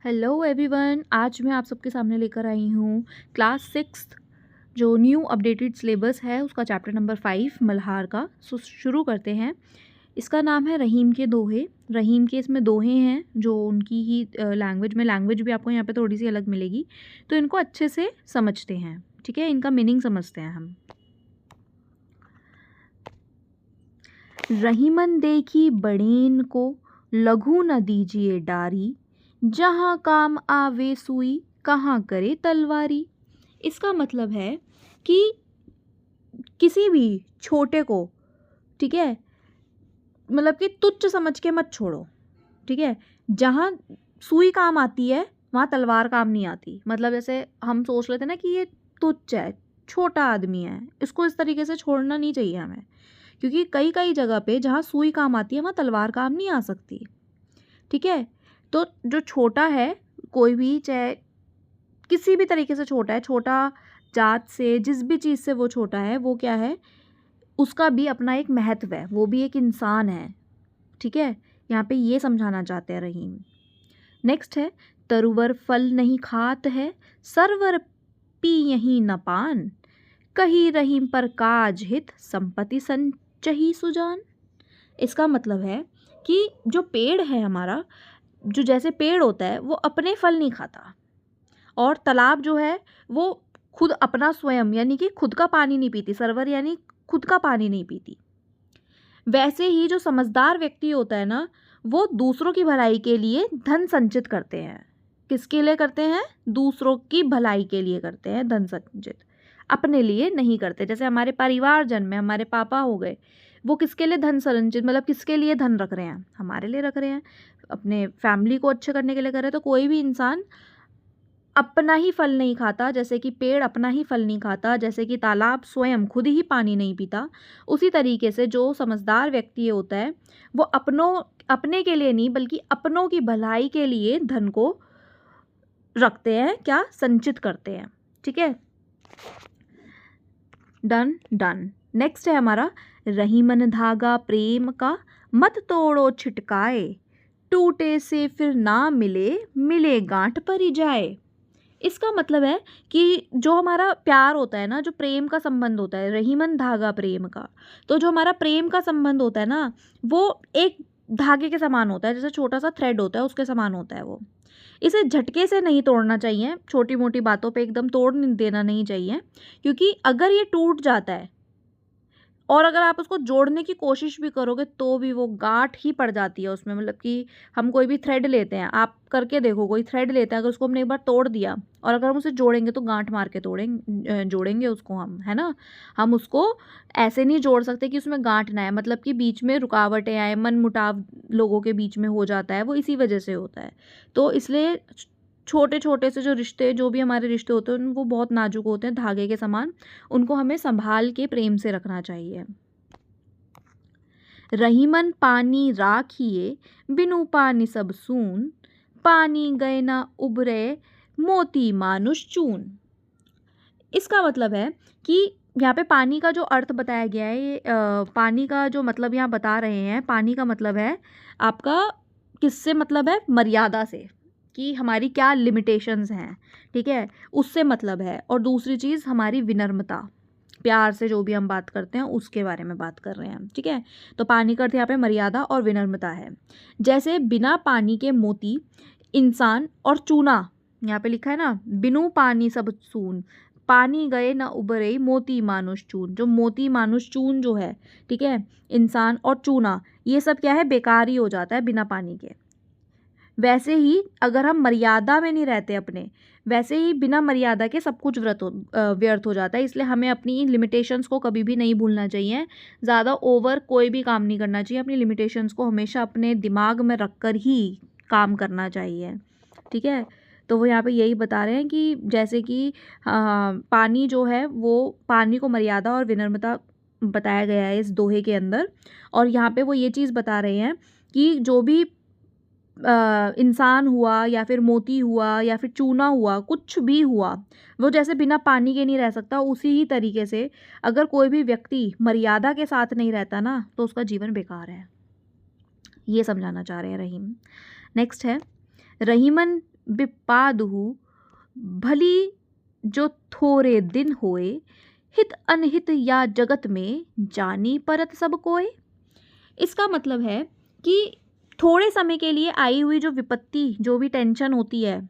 Hello everyone, आज मैं आप सबके सामने लेकर आई हूँ क्लास 6 जो न्यू अपडेटेड सिलेबस है उसका चैप्टर नंबर 5 मल्हार का। शुरू करते हैं। इसका नाम है रहीम के दोहे। रहीम के इसमें दोहे हैं जो उनकी ही लैंग्वेज भी आपको यहाँ पे थोड़ी सी अलग मिलेगी, तो इनको अच्छे से समझते हैं। ठीक है, इनका मीनिंग समझते हैं हम। रहीमन देखी बड़ेन को, लघु न दीजिए डारी, जहाँ काम आवे सुई, कहाँ करे तलवारी। इसका मतलब है कि किसी भी छोटे को, ठीक है, मतलब कि तुच्छ समझ के मत छोड़ो। ठीक है, जहाँ सुई काम आती है वहाँ तलवार काम नहीं आती। मतलब जैसे हम सोच लेते ना कि ये तुच्छ है, छोटा आदमी है, इसको इस तरीके से छोड़ना नहीं चाहिए हमें, क्योंकि कई कई जगह पे जहाँ सुई काम आती है वहाँ तलवार काम नहीं आ सकती। ठीक है, तो जो छोटा है, कोई भी, चाहे किसी भी तरीके से छोटा है, छोटा जात से, जिस भी चीज़ से वो छोटा है, वो क्या है, उसका भी अपना एक महत्व है, वो भी एक इंसान है। ठीक है, यहाँ पे ये समझाना चाहते हैं रहीम। नेक्स्ट है, तरुवर फल नहीं खात है, सरवर पी यही न पान, कही रहीम पर काज हित, संपत्ति संचही सुजान। इसका मतलब है कि जो पेड़ है हमारा, जो जैसे पेड़ होता है वो अपने फल नहीं खाता, और तालाब जो है वो खुद अपना स्वयं यानी कि खुद का पानी नहीं पीती, सरवर यानी खुद का पानी नहीं पीती। वैसे ही जो समझदार व्यक्ति होता है ना, वो दूसरों की भलाई के लिए धन संचित करते हैं। किसके लिए करते हैं? दूसरों की भलाई के लिए करते हैं धन संचित, अपने लिए नहीं करते। जैसे हमारे परिवारजन में हमारे पापा हो गए, वो किसके लिए धन संचित, मतलब किसके लिए धन रख रहे हैं? हमारे लिए रख रहे हैं, अपने फैमिली को अच्छे करने के लिए कर रहे हैं। तो कोई भी इंसान अपना ही फल नहीं खाता, जैसे कि पेड़ अपना ही फल नहीं खाता, जैसे कि तालाब स्वयं खुद ही पानी नहीं पीता, उसी तरीके से जो समझदार व्यक्ति होता है वो अपने के लिए नहीं बल्कि अपनों की भलाई के लिए धन को रखते हैं, क्या, संचित करते हैं। ठीक है, डन डन। नेक्स्ट है हमारा, रहीमन धागा प्रेम का, मत तोड़ो छिटकाए, टूटे से फिर ना मिले, मिले गांठ पर ही जाए। इसका मतलब है कि जो हमारा प्यार होता है ना, जो प्रेम का संबंध होता है, रहीमन धागा प्रेम का, तो जो हमारा प्रेम का संबंध होता है ना, वो एक धागे के समान होता है, जैसे छोटा सा थ्रेड होता है उसके समान होता है वो। इसे झटके से नहीं तोड़ना चाहिए, छोटी मोटी बातों पे एकदम तोड़ देना नहीं चाहिए, क्योंकि अगर ये टूट जाता है और अगर आप उसको जोड़ने की कोशिश भी करोगे तो भी वो गांठ ही पड़ जाती है उसमें। मतलब कि हम कोई भी थ्रेड लेते हैं, आप करके देखो, कोई थ्रेड लेते हैं, अगर उसको हमने एक बार तोड़ दिया और अगर हम उसे जोड़ेंगे तो गांठ मार के जोड़ेंगे उसको हम, है ना। हम उसको ऐसे नहीं जोड़ सकते कि उसमें गांठ ना आए, मतलब कि बीच में रुकावटें आए, मन मुटाव लोगों के बीच में हो जाता है, वो इसी वजह से होता है। तो इसलिए छोटे छोटे से जो रिश्ते, जो भी हमारे रिश्ते होते हैं, वो बहुत नाजुक होते हैं, धागे के समान, उनको हमें संभाल के प्रेम से रखना चाहिए। रहीमन पानी राखिए, बिनु पानी सब सून, पानी गए ना उबरे, मोती मानुष चून। इसका मतलब है कि यहाँ पे पानी का जो अर्थ बताया गया है, ये पानी का जो मतलब यहाँ बता रहे हैं, पानी का मतलब है आपका, किससे मतलब है? मर्यादा से, कि हमारी क्या लिमिटेशंस हैं। ठीक है, उससे मतलब है। और दूसरी चीज़ हमारी विनम्रता, प्यार से जो भी हम बात करते हैं उसके बारे में बात कर रहे हैं। ठीक है, तो पानी का अर्थ यहाँ पे मर्यादा और विनम्रता है। जैसे बिना पानी के मोती, इंसान और चूना, यहाँ पे लिखा है ना, बिनु पानी सब सून, पानी गए ना उबरे, मोती मानुष चून। जो मोती मानुष चून जो है, ठीक है, इंसान और चूना, ये सब क्या है, बेकार ही हो जाता है बिना पानी के। वैसे ही अगर हम मर्यादा में नहीं रहते अपने, वैसे ही बिना मर्यादा के सब कुछ व्यर्थ हो जाता है। इसलिए हमें अपनी लिमिटेशंस को कभी भी नहीं भूलना चाहिए, ज़्यादा ओवर कोई भी काम नहीं करना चाहिए। अपनी लिमिटेशंस को हमेशा अपने दिमाग में रख कर ही काम करना चाहिए। ठीक है, तो वो यहाँ पे यही बता रहे हैं कि जैसे कि पानी जो है, वो पानी को मर्यादा और विनम्रता बताया गया है इस दोहे के अंदर। और यहाँ पे वो ये चीज़ बता रहे हैं कि जो भी इंसान हुआ या फिर मोती हुआ या फिर चूना हुआ, कुछ भी हुआ, वो जैसे बिना पानी के नहीं रह सकता, उसी ही तरीके से अगर कोई भी व्यक्ति मर्यादा के साथ नहीं रहता ना, तो उसका जीवन बेकार है। ये समझाना चाह रहे हैं रहीम। नेक्स्ट है, रहीमन विपादहु भली जो थोरे दिन होए, हित अनहित या जगत में जानी परत सब कोय। इसका मतलब है कि थोड़े समय के लिए आई हुई जो विपत्ति, जो भी टेंशन होती है,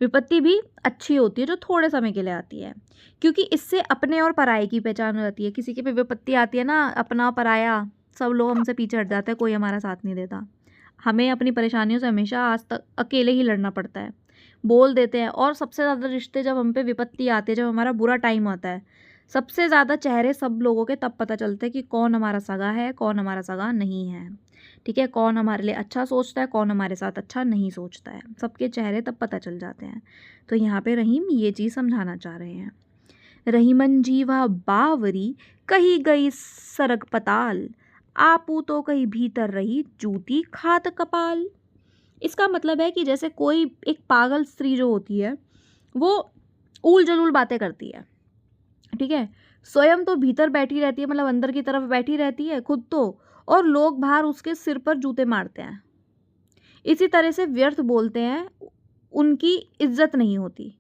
विपत्ति भी अच्छी होती है जो थोड़े समय के लिए आती है, क्योंकि इससे अपने और पराये की पहचान हो जाती है। किसी के पे विपत्ति आती है ना, अपना पराया, सब लोग हमसे पीछे हट जाते हैं, कोई हमारा साथ नहीं देता। हमें अपनी परेशानियों से हमेशा आज तक अकेले ही लड़ना पड़ता है, बोल देते हैं। और सबसे ज़्यादा रिश्ते जब हम पे विपत्ति आती है, जब हमारा बुरा टाइम आता है, सबसे ज़्यादा चेहरे सब लोगों के तब पता चलते हैं कि कौन हमारा सगा है, कौन हमारा सगा नहीं है। ठीक है, कौन हमारे लिए अच्छा सोचता है, कौन हमारे साथ अच्छा नहीं सोचता है, सबके चेहरे तब पता चल जाते हैं। तो यहाँ पे रहीम ये चीज़ समझाना चाह रहे हैं। रहीमन जीवा बावरी, कही गई सरग पताल, आपू तो कहीं भीतर रही जूती खात कपाल। इसका मतलब है कि जैसे कोई एक पागल स्त्री जो होती है, वो ऊल जलूल बातें करती है, ठीक है, स्वयं तो भीतर बैठी रहती है, मतलब अंदर की तरफ बैठी रहती है खुद तो, और लोग बाहर उसके सिर पर जूते मारते हैं। इसी तरह से व्यर्थ बोलते हैं, उनकी इज्जत नहीं होती।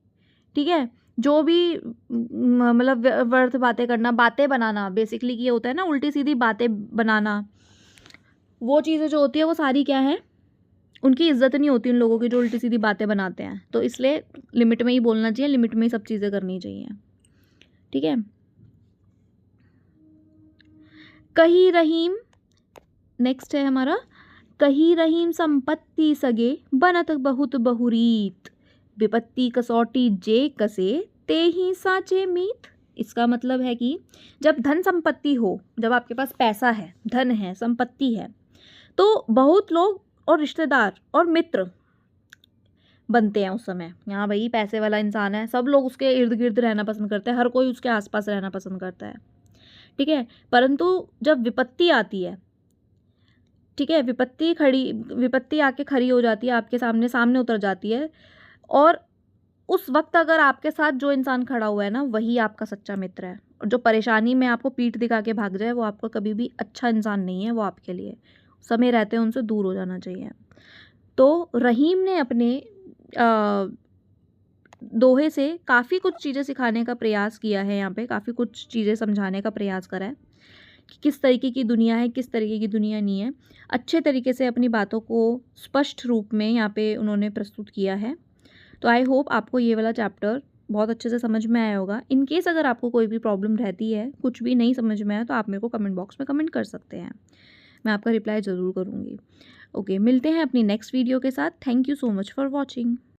ठीक है, जो भी मतलब व्यर्थ बातें करना, बातें बनाना, बेसिकली ये होता है ना, उल्टी सीधी बातें बनाना, वो चीज़ें जो होती है वो सारी क्या है, उनकी इज्जत नहीं होती उन लोगों की जो उल्टी सीधी बातें बनाते हैं। तो इसलिए लिमिट में ही बोलना चाहिए, लिमिट में ही सब चीज़ें करनी चाहिए। ठीक है, कही रहीम, नेक्स्ट है हमारा, कही रहीम संपत्ति सगे, बनत बहुत बहुरीत, विपत्ति कसौटी जे कसे, ते ही साचे मीत। इसका मतलब है कि जब धन संपत्ति हो, जब आपके पास पैसा है, धन है, संपत्ति है, तो बहुत लोग और रिश्तेदार और मित्र बनते हैं उस समय। यहाँ भाई पैसे वाला इंसान है, सब लोग उसके इर्द गिर्द रहना पसंद करते हैं, हर कोई उसके आसपास रहना पसंद करता है। ठीक है, परंतु जब विपत्ति आती है, ठीक है, विपत्ति आके खड़ी हो जाती है, आपके सामने उतर जाती है, और उस वक्त अगर आपके साथ जो इंसान खड़ा हुआ है ना, वही आपका सच्चा मित्र है। और जो परेशानी में आपको पीठ दिखा के भाग जाए, वो आपका कभी भी अच्छा इंसान नहीं है, वो आपके लिए। समय रहते हैं उनसे दूर हो जाना चाहिए। तो रहीम ने अपने दोहे से काफ़ी कुछ चीज़ें सिखाने का प्रयास किया है, यहाँ पे काफ़ी कुछ चीज़ें समझाने का प्रयास करा है कि किस तरीके की दुनिया है, किस तरीके की दुनिया नहीं है। अच्छे तरीके से अपनी बातों को स्पष्ट रूप में यहाँ पे उन्होंने प्रस्तुत किया है। तो आई होप आपको ये वाला चैप्टर बहुत अच्छे से समझ में आया होगा। इन केस अगर आपको कोई भी प्रॉब्लम रहती है, कुछ भी नहीं समझ में आया, तो आप मेरे को कमेंट बॉक्स में कमेंट कर सकते हैं, मैं आपका रिप्लाई ज़रूर करूँगी। ओके, मिलते हैं अपनी नेक्स्ट वीडियो के साथ। Thank you so much for watching.